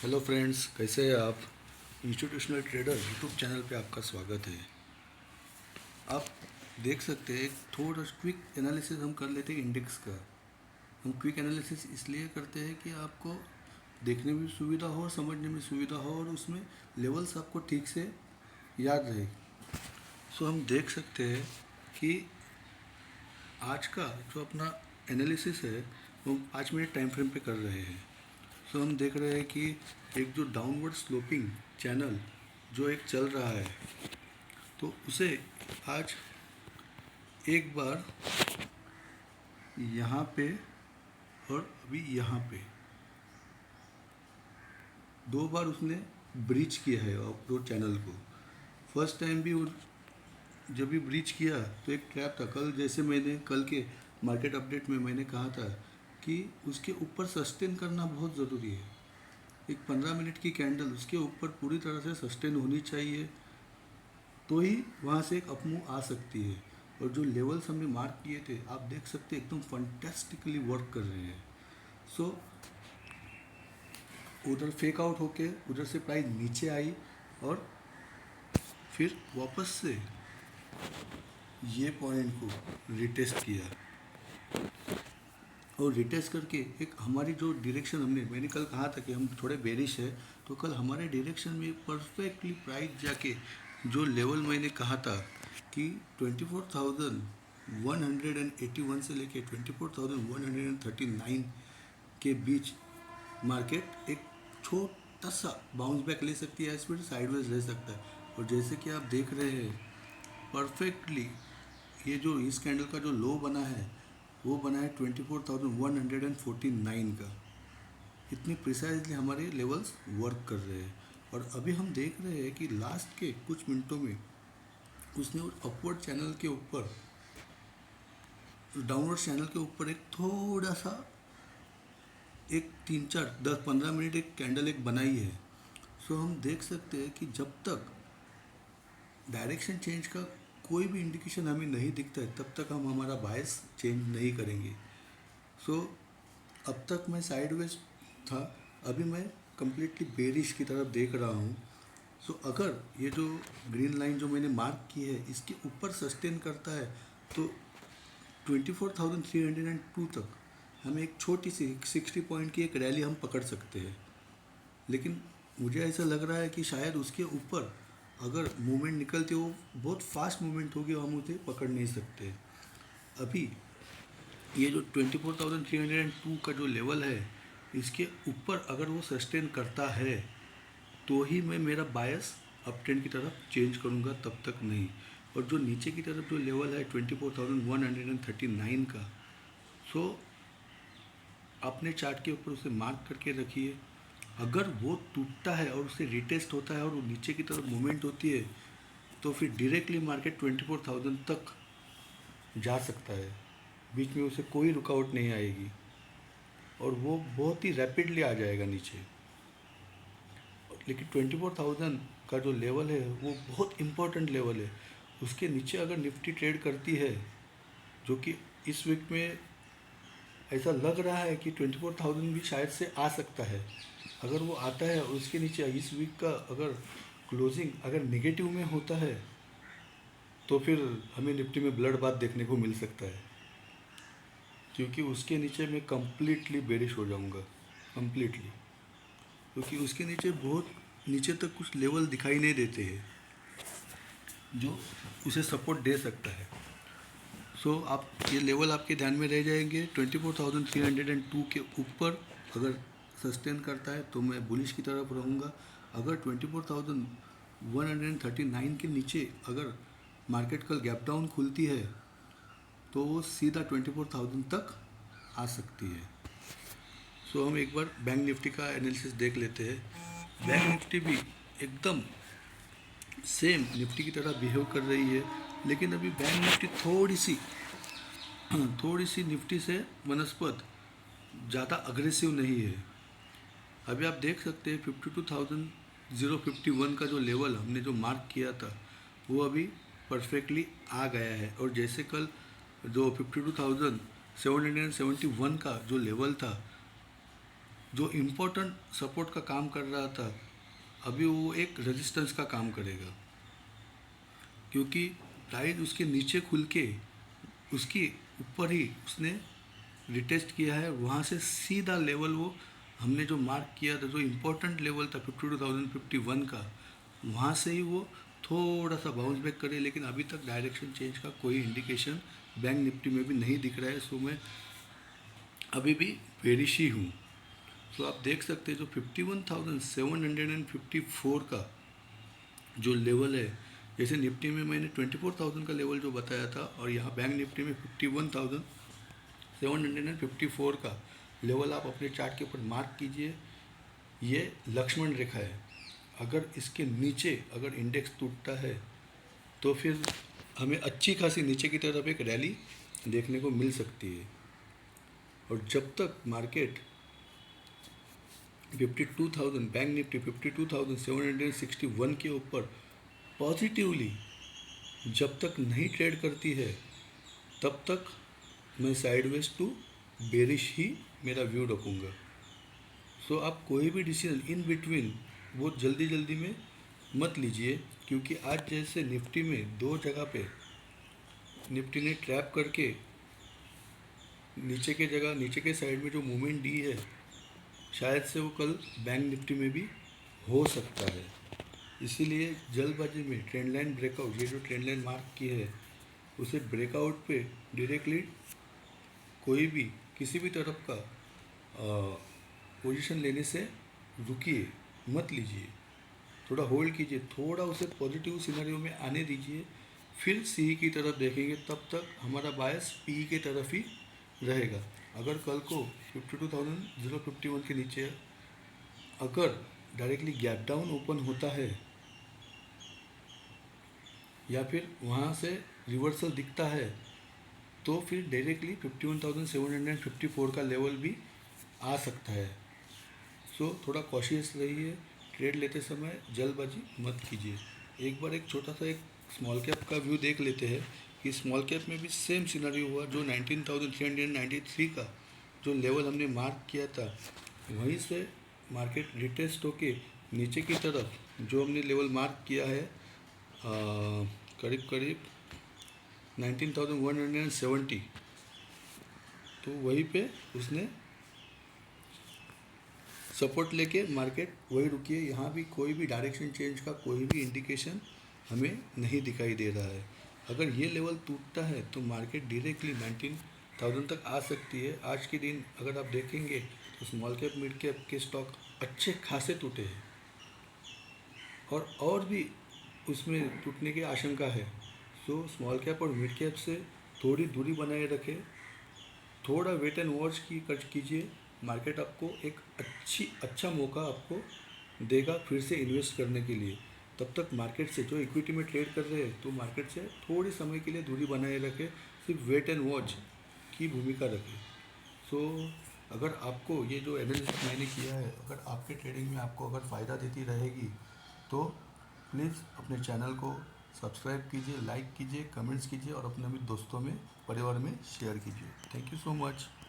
Hello friends, कैसे हैं आप। इंस्टीट्यूशनल ट्रेडर यूट्यूब चैनल पे आपका स्वागत है। आप देख सकते हैं, एक थोड़ा क्विक एनालिसिस हम कर लेते हैं इंडेक्स का। हम क्विक एनालिसिस इसलिए करते हैं कि आपको देखने में भी सुविधा हो और समझने में सुविधा हो और उसमें लेवल्स आपको ठीक से याद रहे। सो हम देख सकते हैं कि आज का जो अपना एनालिसिस है वो 5 मिनट टाइम फ्रेम पे कर रहे हैं। सो हम देख रहे हैं कि एक जो डाउनवर्ड स्लोपिंग चैनल जो एक चल रहा है, तो उसे आज एक बार यहाँ पे और अभी यहाँ पे दो बार उसने ब्रीच किया है अपरोड चैनल को। फर्स्ट टाइम भी जब भी ब्रीच किया तो एक ट्रैप था। कल जैसे मैंने कल के मार्केट अपडेट में मैंने कहा था कि उसके ऊपर सस्टेन करना बहुत ज़रूरी है। एक 15 मिनट की कैंडल उसके ऊपर पूरी तरह से सस्टेन होनी चाहिए, तो ही वहाँ से एक अपमूव आ सकती है। और जो लेवल्स हमने मार्क किए थे, आप देख सकते हैं एकदम फंटेस्टिकली वर्क कर रहे हैं। सो उधर फेक आउट होके उधर से प्राइस नीचे आई और फिर वापस से ये पॉइंट को रिटेस्ट किया और रिटेस्ट करके एक हमारी जो डायरेक्शन मैंने कल कहा था कि हम थोड़े बेरिश है, तो कल हमारे डायरेक्शन में परफेक्टली प्राइस जाके जो लेवल मैंने कहा था कि 24,181 से लेके 24,139 के बीच मार्केट एक छोटा सा बाउंस बैक ले सकती है, फिर साइडवेज ले सकता है। और जैसे कि आप देख रहे हैं परफेक्टली, ये जो इस कैंडल का जो लो बना है वो बना है 24,149 का। इतनी प्रिसाइजली हमारे लेवल्स वर्क कर रहे हैं। और अभी हम देख रहे हैं कि लास्ट के कुछ मिनटों में उसने उस अपवर्ड चैनल के ऊपर, डाउनवर्ड चैनल के ऊपर एक थोड़ा सा एक 3 4 10 15 मिनट एक कैंडल एक बनाई है। सो हम देख सकते हैं कि जब तक डायरेक्शन चेंज का कोई भी इंडिकेशन हमें नहीं दिखता है तब तक हम हमारा बायस चेंज नहीं करेंगे। सो अब तक मैं साइडवेज था, अभी मैं कम्प्लीटली बेरिश की तरफ देख रहा हूँ। सो अगर ये जो ग्रीन लाइन जो मैंने मार्क की है इसके ऊपर सस्टेन करता है तो 24,302 तक हमें एक छोटी सी 60 पॉइंट की एक रैली हम पकड़ सकते हैं। लेकिन मुझे ऐसा लग रहा है कि शायद उसके ऊपर अगर मूवमेंट निकलती हो, बहुत फास्ट मूवमेंट होगी, हम उसे पकड़ नहीं सकते। अभी ये जो 24,302 का जो लेवल है, इसके ऊपर अगर वो सस्टेन करता है तो ही मैं मेरा बायस अप ट्रेंड की तरफ चेंज करूँगा, तब तक नहीं। और जो नीचे की तरफ जो लेवल है 24,139 का, सो अपने चार्ट के ऊपर उसे मार्क करके रखिए। अगर वो टूटता है और उससे रिटेस्ट होता है और वो नीचे की तरफ मूवमेंट होती है तो फिर डायरेक्टली मार्केट 24,000 तक जा सकता है। बीच में उसे कोई रुकावट नहीं आएगी और वो बहुत ही रैपिडली आ जाएगा नीचे। लेकिन 24,000 का जो लेवल है वो बहुत इम्पोर्टेंट लेवल है। उसके नीचे अगर निफ्टी ट्रेड करती है, जो कि इस वीक में ऐसा लग रहा है कि 24,000 भी शायद से आ सकता है, अगर वो आता है और उसके नीचे इस वीक का अगर क्लोजिंग अगर नेगेटिव में होता है तो फिर हमें निफ्टी में ब्लड बाथ देखने को मिल सकता है, क्योंकि उसके नीचे मैं कम्प्लीटली बेरिश हो जाऊंगा, कम्प्लीटली। क्योंकि उसके नीचे बहुत नीचे तक कुछ लेवल दिखाई नहीं देते हैं जो उसे सपोर्ट दे सकता है। सो आप ये लेवल आपके ध्यान में रह जाएंगे। 24,302 के ऊपर अगर सस्टेन करता है तो मैं बुलिश की तरफ रहूँगा। अगर 24,139 के नीचे अगर मार्केट कल गैप डाउन खुलती है तो वो सीधा 24,000 तक आ सकती है। सो हम एक बार बैंक निफ्टी का एनालिसिस देख लेते हैं। बैंक निफ्टी भी एकदम सेम निफ्टी की तरह बिहेव कर रही है, लेकिन अभी बैंक निफ्टी थोड़ी सी निफ्टी से वनस्पत ज़्यादा अग्रेसिव नहीं है। अभी आप देख सकते हैं 52,051 का जो लेवल हमने जो मार्क किया था वो अभी परफेक्टली आ गया है। और जैसे कल जो 52,771 का जो लेवल था जो इम्पोर्टेंट सपोर्ट का काम कर रहा था अभी वो एक रेजिस्टेंस का काम करेगा, क्योंकि प्राइस उसके नीचे खुल के उसके ऊपर ही उसने रिटेस्ट किया है। वहाँ से सीधा लेवल वो हमने जो मार्क किया था, जो इम्पोर्टेंट लेवल था 52,051 का, वहाँ से ही वो थोड़ा सा बाउंस बैक करे, लेकिन अभी तक डायरेक्शन चेंज का कोई इंडिकेशन बैंक निफ्टी में भी नहीं दिख रहा है। सो मैं अभी भी बेरिश ही हूँ। तो आप देख सकते हैं जो 51,754 का जो लेवल है, जैसे निफ्टी में मैंने 24,000 का लेवल जो बताया था, और यहाँ बैंक निफ्टी में 51,754 का लेवल आप अपने चार्ट के ऊपर मार्क कीजिए। ये लक्ष्मण रेखा है। अगर इसके नीचे अगर इंडेक्स टूटता है तो फिर हमें अच्छी खासी नीचे की तरफ एक रैली देखने को मिल सकती है। और जब तक मार्केट 52,000 बैंक निफ्टी 52,761 के ऊपर पॉजिटिवली जब तक नहीं ट्रेड करती है, तब तक मैं साइडवेज टू बेरिश ही मेरा व्यू रखूँगा। सो आप कोई भी डिसीजन इन बिटवीन बहुत जल्दी जल्दी में मत लीजिए, क्योंकि आज जैसे निफ्टी में दो जगह पे निफ्टी ने ट्रैप करके नीचे के साइड में जो मूवमेंट दी है, शायद से वो कल बैंक निफ्टी में भी हो सकता है। इसीलिए जल्दबाजी में ट्रेंड लाइन ब्रेकआउट, ये जो ट्रेंड लाइन मार्क की है, उसे ब्रेकआउट पे डायरेक्टली कोई भी किसी भी तरफ का पोजीशन लेने से रुकिए, मत लीजिए, थोड़ा होल्ड कीजिए, थोड़ा उसे पॉजिटिव सिनेरियो में आने दीजिए, फिर सी की तरफ देखेंगे। तब तक हमारा बायस पी के तरफ ही रहेगा। अगर कल को 52,051 के नीचे अगर डायरेक्टली गैप डाउन ओपन होता है या फिर वहाँ से रिवर्सल दिखता है, तो फिर डायरेक्टली 51,754 का लेवल भी आ सकता है। सो थोड़ा कॉशियस रहिए, ट्रेड लेते समय जल्दबाजी मत कीजिए। एक बार एक छोटा सा एक स्मॉल कैप का व्यू देख लेते हैं कि स्मॉल कैप में भी सेम सिनेरियो हुआ। जो 19,393 का जो लेवल हमने मार्क किया था, वहीं से मार्केट रिटेस्ट होके नीचे की तरफ जो हमने लेवल मार्क किया है करीब करीब 19,170, तो वहीं पे उसने सपोर्ट लेके मार्केट वही रुकी है। यहाँ भी कोई भी डायरेक्शन चेंज का कोई भी इंडिकेशन हमें नहीं दिखाई दे रहा है। अगर ये लेवल टूटता है तो मार्केट डायरेक्टली 19,000 तक आ सकती है। आज के दिन अगर आप देखेंगे तो स्मॉल कैप मिड कैप के स्टॉक अच्छे खासे टूटे हैं, और भी उसमें टूटने की आशंका है। सो स्मॉल कैप और मिड कैप से थोड़ी दूरी बनाए रखें, थोड़ा वेट एंड वॉच कीजिए। मार्केट आपको एक अच्छा मौका आपको देगा फिर से इन्वेस्ट करने के लिए। तब तक मार्केट से जो इक्विटी में ट्रेड कर रहे हैं, तो मार्केट से थोड़े समय के लिए दूरी बनाए रखें, सिर्फ वेट एंड वॉच की भूमिका रखें। सो अगर आपको ये जो एनालिसिस मैंने किया है, अगर आपके ट्रेडिंग में आपको अगर फ़ायदा देती रहेगी, तो प्लीज़ अपने चैनल को सब्सक्राइब कीजिए, लाइक कीजिए, कमेंट्स कीजिए और अपने दोस्तों में परिवार में शेयर कीजिए। Thank you so much.